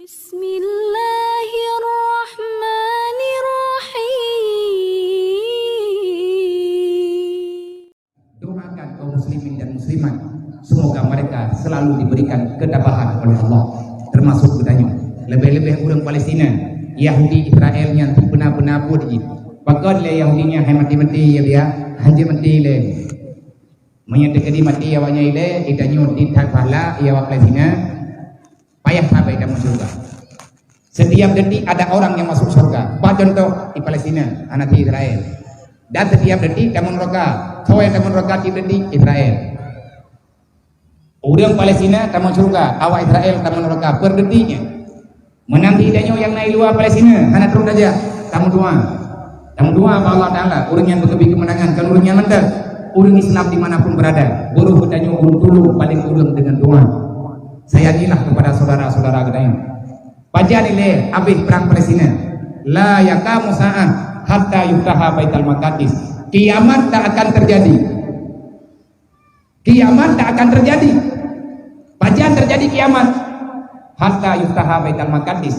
Bismillahirrahmanirrahim. Doakan kaum muslimin dan muslimat, semoga mereka selalu diberikan ketabahan oleh Allah, termasuk budaya. Lebih-lebih orang Palestina, Yahudi Israel yang benar-benar budi. Pakar le Yahudinya hai mati-mati ya dia, hanje mati le. Menyatakan mati awaknya ile, idanyo di takfala ya wa Palestina. Payah sampai dalam surga. Setiap detik ada orang yang masuk surga. Pak contoh di Palestina, anak di Israel. Dan setiap detik dalam neraka, soal dalam neraka di detik Israel. Orang Palestina dalam surga, awak Israel dalam neraka per detiknya. Menanti danyo yang naik luar Palestina, anak terus aja. Tamu doa Allah Ta'ala. Orang yang berkebih kemenangan, kan orang yang menang. Orang Islam dimanapun berada, buruh danyo urut dulu paling urut dengan doa. Sayangilah kepada saudara-saudara kita. Pajan ini habis perang Palestina. La yakamu sa'ah hatta yuftaha Baitul Maqdis. Kiamat tak akan terjadi. Kiamat tak akan terjadi. Pajan terjadi kiamat hatta yuftaha Baitul Maqdis,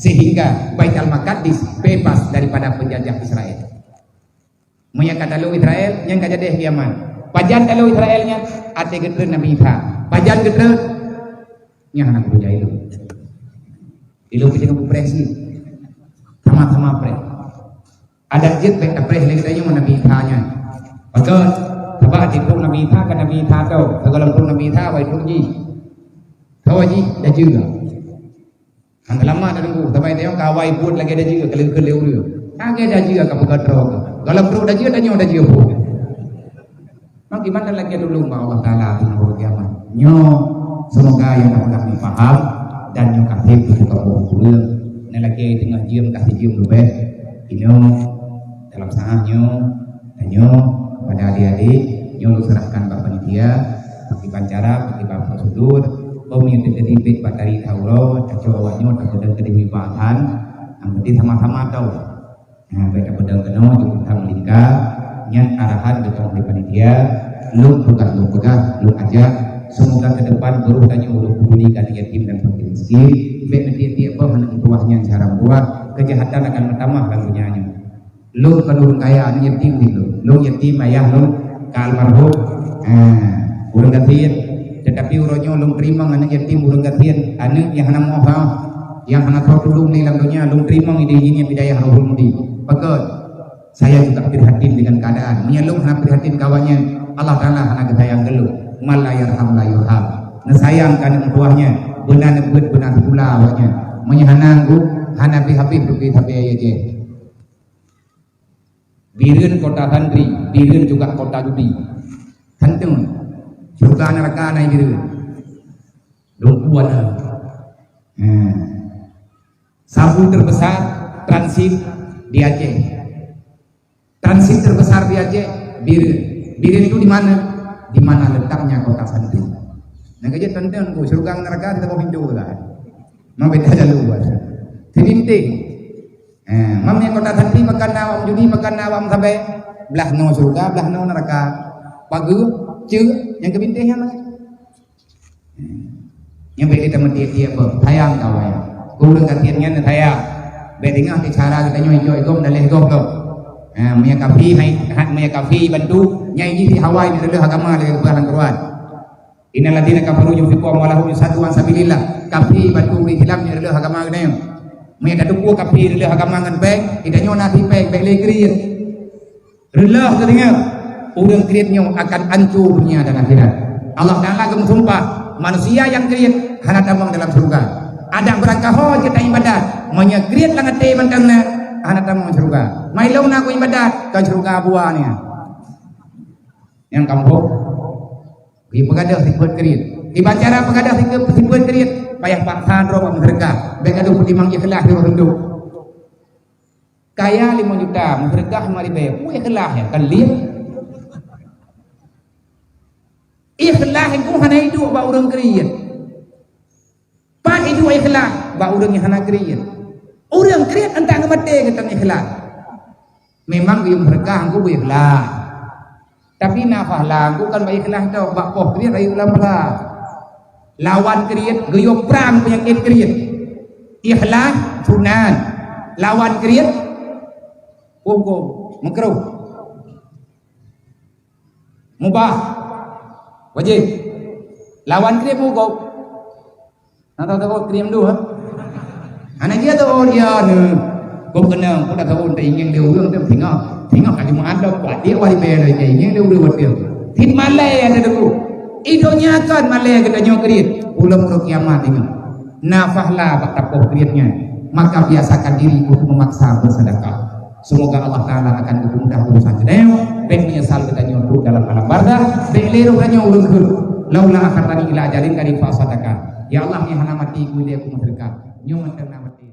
sehingga Baitul Maqdis bebas daripada penjajah Israel. Menyangka dalu Israel yang kajadeh kiamat. Pajan dalu Israelnya ate geter Nabi Isa. Pajan geter nya anak buja itu. Ilu kita komprehensif. Sama-sama pre. Ada jet baik apres lagi tanya Nabi Isa-nya. Betul. Sebab itu Nabi Isa kan Nabi Isa tahu. Kalau pun Nabi Isa baik rugi. Tahu aja dah juga. Hang lama dah tunggu. Sebab itu kawai pun lagi dah juga keleu-keleu dia. Kage dah juga ka begadro. Kalau perlu dah juga tanya dah juga pun. Mak gimana lagi dulu Allah Taala tunggu kiamat. Nyo semoga yang kami faham dan yang kasih buka buku ini lagi tengah jium kasih jium lebih ini dalam saatnya dan pada adik-adik nyo serahkan Pak Panitia bagi pancara bagi Pak Prosedur pemimpin kedipit batari tauro caco awaknya tak kedemi bahan yang penting sama-sama tahu nah baik pedang kena cukup tam lingkar nyan arahan betul dari panitia lu bukan lu pegang lu aja. Semoga ke depan buruh dan nyuruh pedulikan yatim dan fakir miskin. Baik nanti apa hendak buahnya cara buah kejahatan akan bertambah lagunya. Lu penurun kaya yatim itu, lu yatim ayah lu kalmarhum. Urang gatiin, tetapi urangnya lu terima anak yatim urang gatiin, anak yang hendak mohon, yang hendak tahu dulu ni lagunya lu terima ide ini bidayah rohul mudi. Pakot saya juga prihatin dengan keadaan. Nya lu hendak prihatin kawannya. Allah Taala hendak sayang gelu. Malayarham layurham. Nasayangkan buahnya benar benar pula awaknya menyahanangku hanabi habib rugi tapi aja. Birin kota santri, birin juga kota judi. Tentu surga neraka naik birin. Dongkuan. Sabu terbesar transit di Aceh. Transit terbesar di Aceh birin. Birin itu di mana? Di mana letaknya kota santri. Nah kerja tonton ku surga neraka kita mau pintu lah. Mau beda jalur buat. Tininte. Mamnya kota santri makan awam judi makan awam sampai belah no surga belah no neraka. Pagu ce yang kebintihnya mana? Yang beda teman dia apa? Sayang kawan. Ku dengan tiannya sayang. Bedingah di cara kita nyoy gom dan gom tu. Maya kafi maya kafi bantu nyai di Hawaii di dalam agama dari bulan Quran. Innal ladzina kafaru yunfiqu amwalahum yusatuan sabilillah. Kafi bantu di dalam di dalam agama ini. Maya dadu kafi di dalam agama ngan bank, tidak nyona di bank le kriit. Relah katanya orang kriitnya akan hancur dunia dan akhirat. Allah Taala bersumpah manusia yang kriit hana tambang dalam surga. Ada berangkah kita ibadat, maya kriit langat te mantangna anak tamu surga. Mai long nak ibadat ke surga buahnya. Yang kampung di pegadah siput kerit. Di bacara pegadah siput kerit payah paksa roh sedekah. Begaduh pertimang ikhlas di rendu. Kaya 5 juta, sedekah mari bayar. Ikhlas ya kan lihat. Ikhlas itu hanya hidup ba urang kerit. Pak itu ikhlas ba urang yang hana kerit. Orang kriat entah ngemate kita ikhlas. Memang bium berkah aku ikhlas. Tapi nafah lagu kan ikhlas tu bak poh kriat ayu lamla. Lawan kriat guyop perang penyakit kriat. ikhlas sunan, lawan kriat hukum makruh, mubah wajib, lawan kriat hukum. Nah tahu kriat dulu ha. Anak dia tu dia ni, kau kena, kau dah tahu tak ingin dia orang tu tengok kali mana buat dia wali bayar dia ingin dia orang buat dia. Tid malai ada tu, idonya kan malai kita nyokrit, ulam kiamat ini. Nafahlah bak tapoh kriatnya, maka biasakan diri untuk memaksa bersedekah. Semoga Allah Taala akan memudahkan urusan kita. Ben menyesal kita nyokut dalam alam barzah, beliau hanya ulun ke, laula akhartani ila ajalin qarib fa sadaqah. Ya Allah, yang hana mati ku dia ku mendekat. Nyo mentang mati